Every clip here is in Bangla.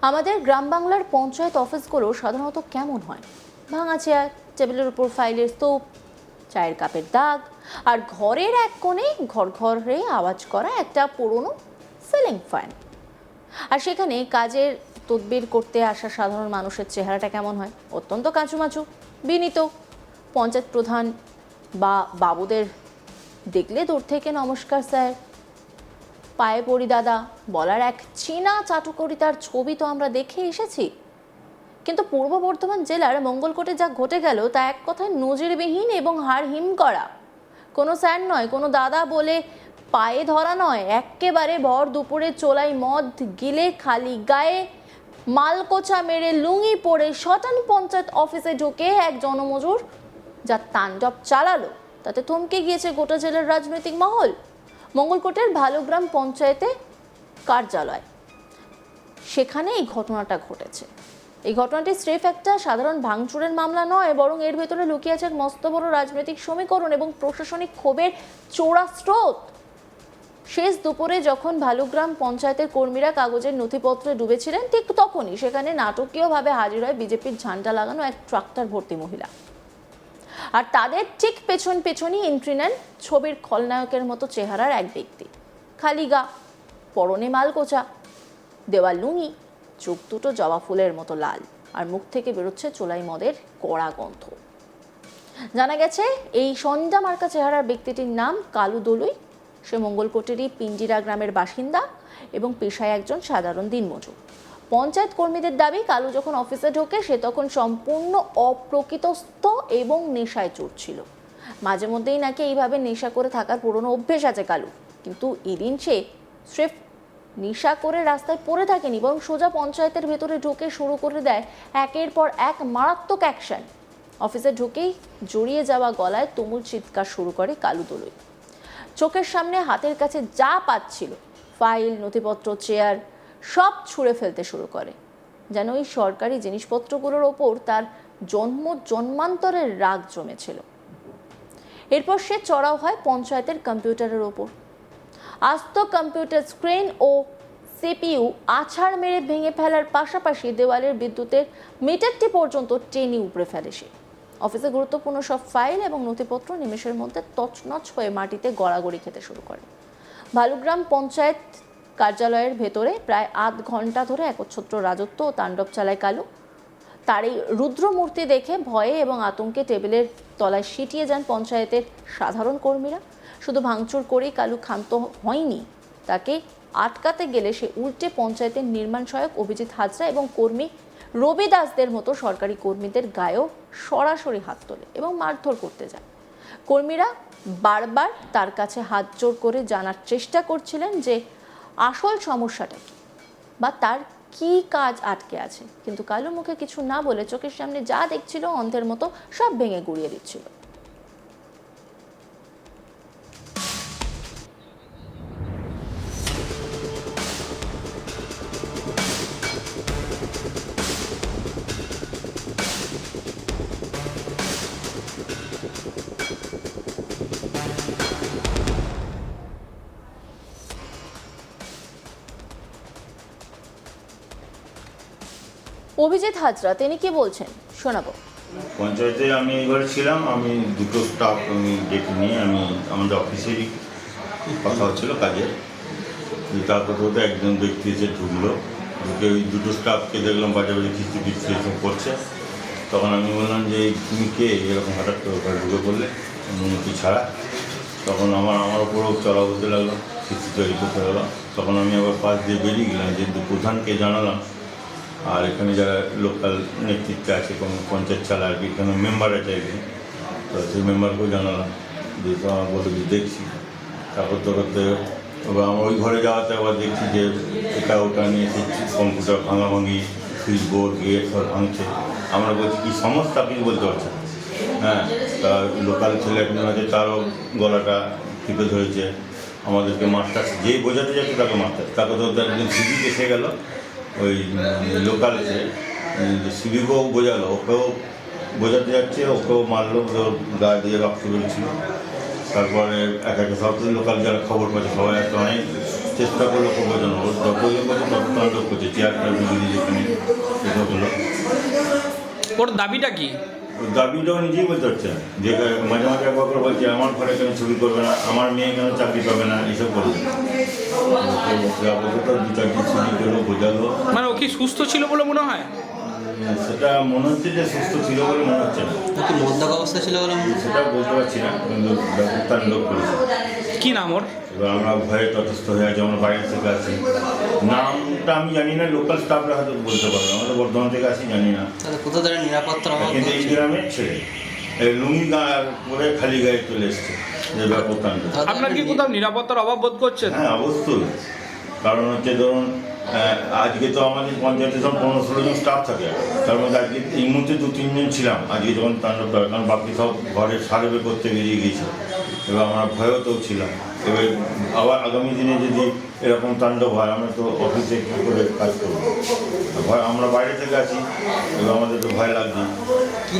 আমাদের গ্রাম বাংলার পঞ্চায়েত অফিসগুলো সাধারণত কেমন হয়? ভাঙা চেয়ার, টেবিলের উপর ফাইলের স্তূপ, চায়ের কাপের দাগ, আর ঘরের এক কোণে ঘরে আওয়াজ করা একটা পুরনো সিলিং ফ্যান। আর সেখানে কাজের তদবির করতে আসা সাধারণ মানুষের চেহারাটা কেমন হয়? অত্যন্ত কাঁচুমাচু, বিনীত। পঞ্চায়েত প্রধান বা বাবুদের দেখলে দূর থেকে নমস্কার স্যার, পায়ে পড়ি দাদা বলার এক চীনা চাটুকরিতার ছবি তো আমরা দেখে এসেছি। কিন্তু পূর্ব বর্ধমান জেলার মঙ্গলকোটে যা ঘটে গেল তা এক কথায় নজিরবিহীন এবং হাড় হিম করা। কোনো স্যার নয়, কোনো দাদা বলে পায়ে ধরা নয়, এক্কেবারে ভর দুপুরে চোলাই মদ গিলে খালি গায়ে মালকোচা মেরে লুঙ্গি পরে শটান পঞ্চায়েত অফিসে ঢুকে এক জনমজুর যা তাণ্ডব চালালো তাতে থমকে গিয়েছে গোটা জেলার রাজনৈতিক মহল। মঙ্গলকোটের ভালোগ্রাম পঞ্চায়েতে কার্যালয়, সেখানে এই ঘটনাটা ঘটেছে। এই ঘটনাটি স্রেফ একটা সাধারণ ভাঙচুরের মামলা নয়, বরং এর ভেতরে লুকিয়ে আছে এক মস্ত বড় রাজনৈতিক সমীকরণ এবং প্রশাসনিক ক্ষোভের চোরা স্রোত। শেষ দুপুরে যখন ভালুগ্রাম পঞ্চায়েতের কর্মীরা কাগজের নথিপত্রে ডুবেছিলেন, ঠিক তখনই সেখানে নাটকীয়ভাবে হাজির হয় বিজেপির ঝান্ডা লাগানো এক ট্রাক্টর ভর্তি মহিলা। আর তাদের ঠিক পেছনই এন্ট্রি নেন ছবির খলনায়কের মতো চেহারার এক ব্যক্তি। খালি গা, পরনে মালকোচা, দেওয়াল লুঙ্গি, চোখ দুটো জবা ফুলের মতো লাল, আর মুখ থেকে বেরোচ্ছে চোলাই মদের কড়া গন্ধ। জানা গেছে এই সন্ধ্যা মার্কা চেহারার ব্যক্তিটির নাম কালু দলুই। সে মঙ্গলকোটেরই পিঞ্জিরা গ্রামের বাসিন্দা এবং পেশায় একজন সাধারণ দিনমজুর। পঞ্চায়েত কর্মীদের দাবি, কালু যখন অফিসে ঢোকে সে তখন সম্পূর্ণ অপ্রকৃতস্থ এবং নেশায় চড়ছিল। মাঝে মধ্যেই নাকি এইভাবে নেশা করে থাকার পুরনো অভ্যেস আছে কালু, কিন্তু এদিন সে স্রেফ নেশা করে রাস্তায় পড়ে থাকেনি, বরং সোজা পঞ্চায়েতের ভেতরে ঢুকে শুরু করে দেয় একের পর এক মারাত্মক অ্যাকশন। অফিসে ঢুকেই জড়িয়ে যাওয়া গলায় তুমুল চিৎকার শুরু করে কালু দলুই। চোখের সামনে হাতের কাছে যা পাচ্ছিল, ফাইল, নথিপত্র, চেয়ার, সব ছুঁড়ে ফেলতে শুরু করে, যেন ওই সরকারি জিনিসপত্রগুলোর ওপর তার জন্মান্তরের রাগ জমেছিল। এরপর সে চড়াও হয় পঞ্চায়েতের কম্পিউটারের ওপর। আস্ত কম্পিউটার স্ক্রিন ও সিপিইউ আছাড় মেরে ভেঙে ফেলার পাশাপাশি দেওয়ালের বিদ্যুতের মিটারটি পর্যন্ত টেনে উপড়ে ফেলে সে। অফিসে গুরুত্বপূর্ণ সব ফাইল এবং নথিপত্র নিমেষের মধ্যে তছনছ হয়ে মাটিতে গড়াগড়ি খেতে শুরু করে। ভালুগ্রাম পঞ্চায়েত কার্যালয়ের ভেতরে প্রায় আধ ঘন্টা ধরে একচ্ছত্র রাজত্ব ও তাণ্ডব চালায় কালু। তার এই রুদ্রমূর্তি দেখে ভয়ে এবং আতঙ্কে টেবিলের তলায় সিটিয়ে যান পঞ্চায়েতের সাধারণ কর্মীরা। শুধু ভাঙচুর করেই কালু ক্ষান্ত হয়নি, তাকে আটকাতে গেলে সে উল্টে পঞ্চায়েতের নির্মাণ সহায়ক অভিজিৎ হাজরা এবং কর্মী রবি দাসদের মতো সরকারি কর্মীদের গায়েও সরাসরি হাত তোলে এবং মারধর করতে যায়। কর্মীরা বারবার তার কাছে হাত জোড় করে জানার চেষ্টা করছিলেন যে আসল সমস্যাটা কি বা তার কি কাজ আটকে আছে, কিন্তু কালু মুখে কিছু না বলে চোখের সামনে যা দেখছিল অন্ধের মতো সব ভেঙে গুড়িয়ে দিচ্ছিল। অভিজিৎ হাজরা তিনি কি বলছেন শোনাবো। পঞ্চায়েতে আমি এবার ছিলাম, আমি দুটো স্টাফ আমি ডেকে নিয়ে আমি আমাদের অফিসেরই কথা হচ্ছিলো কাজের, তারপর তো একজন ব্যক্তি এসে ঢুকলো, ঢুকে ওই দুটো স্টাফকে দেখলাম বাজাবাজি খিস্তি খিস্তি এসব করছে। তখন আমি বললাম যে তুমি কে, এরকম হঠাৎ করে ওখানে ঢুকে পড়লে অনুমতি ছাড়া। তখন আমার ওপরেও চড়া হতে লাগলো, খিস্তি তৈরি করতে লাগলো। তখন আমি আবার পাশ দিয়ে বেরিয়ে গেলাম, যে প্রধানকে জানালাম আর এখানে যারা লোকাল নেতৃত্বে আছে কোনো পঞ্চায়েত চালা আর কি, এখানে মেম্বাররা চাইবে, তো সেই মেম্বারকেও জানালাম যে তো আমার বলে দেখছি। তারপর তোরতে এবার আমার ওই ঘরে যাওয়াতে আবার দেখছি যে এটা ওটা নিয়ে এসেছি, কম্পিউটার ভাঙাভাঙি, সুইচ বোর্ড গেট সব ভাঙছে। আমরা বলছি কী সমস্যা আপনি বলতে পারছেন। হ্যাঁ, তা লোকাল ছেলে একজন আছে, তারও গলাটা টিপে ধরেছে। আমাদেরকে মাস্টার যেই বোঝাতে যাচ্ছে তাকে মাস্টার, তাকে তো একজন সিভিক এসে গেল, ওই লোকাল এসে সিভিকও বোঝালো, ওকেও বোঝাতে যাচ্ছে, ওকেও মারলো, গা দিয়ে রক্ত বেরোচ্ছিল। তারপরে এক একটা সব লোকাল যারা খবর পাচ্ছে সবাই একটা অনেক চেষ্টা করলো প্রবচন ওর যত ইয়ে করছে তত তাণ্ডব করছে, চেয়ারটা ভেঙে যেখানে এটা হলো। ওর দাবিটা কি? দাবিটাও নিজেই বলতে পারছে না, যে মাঝে মাঝে একবার করে বলছে আমার ঘরে কেন ছবি করবে না, আমার মেয়ে কেন চাকরি পাবে না, এসব করবে। আপাতত দু চারটি ছুটি করলো, বোঝালো। মানে ও কি সুস্থ ছিল বলে মনে হয়? সেটা মনে হচ্ছে যে সুস্থ ছিল বলে মনে হচ্ছে না, কি মদ্যপ অবস্থা ছিল বলে সেটা বলতে পারছি না, কিন্তু ব্যাপক তাণ্ডব করেছে। কি নাম ওর? এবার আমরা ভয়ে তটস্থ হয়ে আছি, আমরা বাইরে থেকে আছি, নামটা আমি জানি না, লোকাল স্টাফরা হয়তো বলতে পারবে, আমরা তো বর্ধমান থেকে আসি, জানি না। তাহলে কোথাও তারা নিরাপত্তার অভাব কিন্তু এই গ্রামের ছেলে এই লুঙ্গি পরে খালি গায়ে চলে এসছে, যে ব্যাপক তাণ্ডব। আপনার কি কোথাও নিরাপত্তার অভাব বোধ করছেন? হ্যাঁ অবশ্যই, কারণ হচ্ছে ধরুন আজকে তো আমাদের পঞ্চায়েতে সব 15-16 জন স্টাফ থাকে, তার মধ্যে আজকে এই মুহূর্তে 2-3 জন ছিলাম আজকে যখন তাণ্ডব করে, কারণ বাকি সব ঘরে সার্ভে করতে বেরিয়ে গিয়েছে। এবার আমরা ভয়তেও ছিলাম, এবার আবার আগামী দিনে যদি এরকম তাণ্ডব হয় আমরা তো অফিসে কী করে কাজ করবো, ভয়, আমরা বাইরে থেকে আছি, এবার আমাদের তো ভয় লাগছে।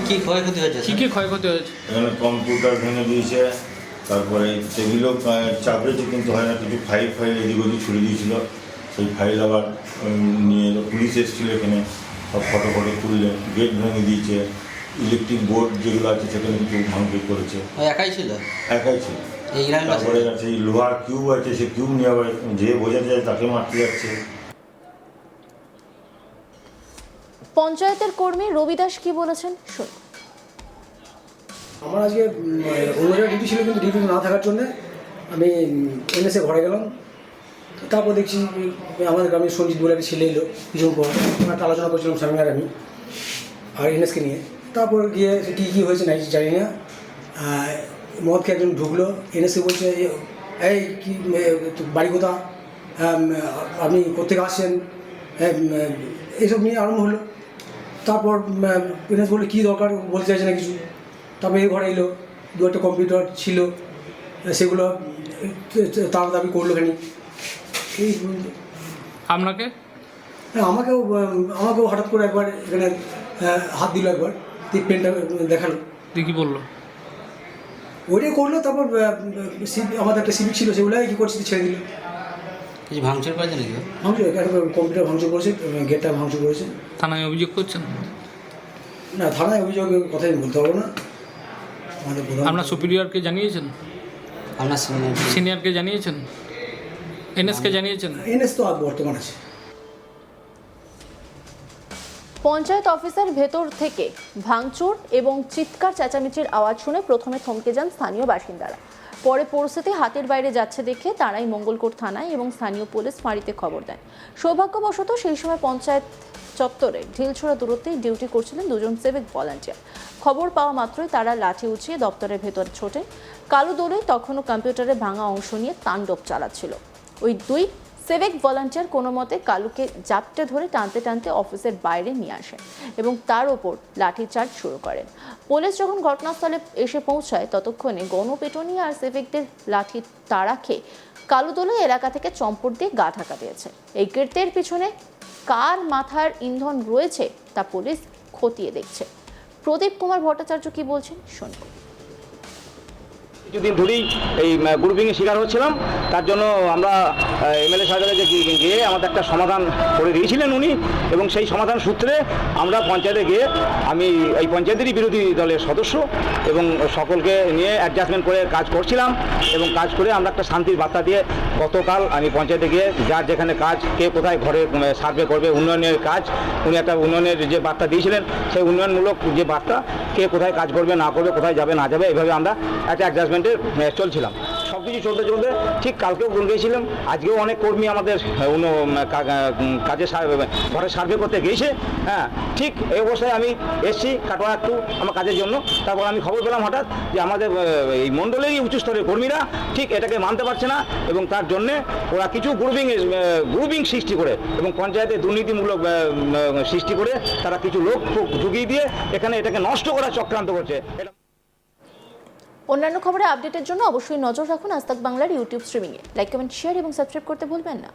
কি ক্ষয়ক্ষতি হয়েছে? কি কি ক্ষয়ক্ষতি হয়েছে? এখানে কম্পিউটার ভেঙে দিয়েছে, তারপরে টেবিলও চাপড়েছে, কিন্তু হয় না, কিছু ফাইল এদিক ওদিক ছুড়ে দিয়েছিল, সেই ফাইল আবার নিয়ে এলো, পুলিশ এসেছিলো এখানে, সব ফটো তুললে, গেট ভেঙে দিয়েছে, ইলেকট্রিক বোর্ড যেগুলো আছে সেখানে কিছু ভাঙচুর করেছে। একাই ছিল? একাই ছিল। এই গ্রামের তারপরে সেই লোহার কিউব আছে, সেই কিউব নিয়ে আবার যে বোঝাতে যায় তাকে মারতে যাচ্ছে। পঞ্চায়েতের কর্মী রবি দাস কি বলেছেন শুনুন। আমার আজকে অন্য জায়গায় ডিউটি ছিল, কিন্তু ডিউটি না থাকার জন্যে আমি এনএসএ ঘরে গেলাম। তারপর দেখছি আমাদের গ্রামের সঞ্জিত বলে একটা ছেলে এলো কিছুক্ষণ পর, আমরা একটা আলোচনা করছিলাম স্বামী আর আমি আর এনএসকে নিয়ে। তারপর গিয়ে কী হয়েছে না জানি না, মদ খেয়ে একজন ঢুকলো, এনএসকে বলছে এই কি বাড়ি কোথা, আপনি কোথেকে আসছেন, এইসব নিয়ে আরম্ভ হলো। তারপর এনএস বললো কী দরকার, বলতে চাইছে না কিছু। তারপরে এই ঘরে এলো, দু একটা কম্পিউটার ছিল, সেগুলো তার দাবি করলো খানি। এই আপনাকে? হ্যাঁ, আমাকেও হঠাৎ করে একবার এখানে হাত দিল, একবার পেনটা দেখালো, তুই কি বললো? ওইটাই করলো। তারপর আমাদের একটা সিভিক ছিল, সেগুলো কী করছে ছেড়ে দিল। কিছু ভাঙচুর করেছে নাকি? ভাঙচুর, কম্পিউটার ভাঙচুর করেছে, গেটটা ভাঙচুর করেছে। থানায় অভিযোগ করছেন? না, থানায় অভিযোগের কথাই বলতে পারবো না। আপনার সুপিরিয়রকে জানিয়েছেন? আপনার সিনিয়রকে জানিয়েছেন? এনএসকে জানিয়েছেন? এনএস তো বর্তমান আছে। পঞ্চায়েত অফিসের ভেতর থেকে ভাঙচুর এবং চিৎকার চেঁচামেচির আওয়াজ শুনে প্রথমে থমকে যান স্থানীয় বাসিন্দারা। পরে পরিস্থিতি হাতের বাইরে যাচ্ছে দেখে তারাই মঙ্গলকোট থানায় এবং স্থানীয় পুলিশ ফাঁড়িতে খবর দেন। সৌভাগ্যবশত সেই সময় পঞ্চায়েত চত্বরে ঢিলছোড়া দূরত্বেই ডিউটি করছিলেন দুজন সিভিক ভলান্টিয়ার। খবর পাওয়া মাত্রই তারা লাঠি উঁচিয়ে দপ্তরের ভেতরে ছোটেন। কালো দলে তখনও কম্পিউটারে ভাঙা অংশ নিয়ে তাণ্ডব চালাচ্ছিল। ওই দুই সিভিক ভলান্টিয়ার কোনো মতে কালুকে জাপটে ধরে টানতে টানতে অফিসের বাইরে নিয়ে আসেন এবং তার ওপর লাঠিচার্জ শুরু করেন। পুলিশ যখন ঘটনাস্থলে এসে পৌঁছায় ততক্ষণে গণপিটুনি আর সিভিকদের লাঠি তাড়া খেয়ে কালুদোলে এলাকা থেকে চম্পট দিয়ে গা ঢাকা দিয়েছে। এই কীর্তির পিছনে কার মাথার ইন্ধন রয়েছে তা পুলিশ খতিয়ে দেখছে। প্রদীপ কুমার ভট্টাচার্য কি বলছেন শুনুন। কিছুদিন ধরেই এই গ্রুপিংয়ের শিকার হচ্ছিলাম, তার জন্য আমরা এমএলএ সাহেবের কাছে গিয়ে আমাদের একটা সমাধান করে দিয়েছিলেন উনি, এবং সেই সমাধান সূত্রে আমরা পঞ্চায়েতে গিয়ে, আমি এই পঞ্চায়েতেরই বিরোধী দলের সদস্য এবং সকলকে নিয়ে অ্যাডজাস্টমেন্ট করে কাজ করছিলাম, এবং কাজ করে আমরা একটা শান্তির বার্তা দিয়ে গতকাল আমি পঞ্চায়েতে গিয়ে যার যেখানে কাজ, কে কোথায় ঘরে সার্ভে করবে, উন্নয়নের কাজ, উনি একটা উন্নয়নের যে বার্তা দিয়েছিলেন, সেই উন্নয়নমূলক যে বার্তা, কে কোথায় কাজ করবে না করবে, কোথায় যাবে না যাবে, এইভাবে আমরা একটা অ্যাডজাস্টমেন্টে চলছিলাম। সব কিছু চলতে চলতে ঠিক কালকেও গিয়েছিলাম, আজকেও অনেক কর্মী আমাদের কাজে ঘরে সার্ভে করতে গিয়েছে। হ্যাঁ, ঠিক এই অবস্থায় আমি এসছি কাটোয়া একটু আমার কাজের জন্য। তারপর আমি খবর পেলাম হঠাৎ যে আমাদের এই মণ্ডলেরই উঁচু স্তরের কর্মীরা ঠিক এটাকে মানতে পারছে না, এবং তার জন্যে ওরা কিছু গ্রুপিং সৃষ্টি করে এবং পঞ্চায়েতে দুর্নীতিমূলক সৃষ্টি করে তারা কিছু লোক ঢুকিয়ে দিয়ে এটাকে নষ্ট করার চক্রান্ত করছে। অন্যান্য খবরে আপডেটের জন্য অবশ্যই নজর রাখুন আজ তাক বাংলার ইউটিউব স্ট্রিমিংয়ে। লাইক, কমেন্ট, শেয়ার এবং সাবস্ক্রাইব করতে ভুলবেন না।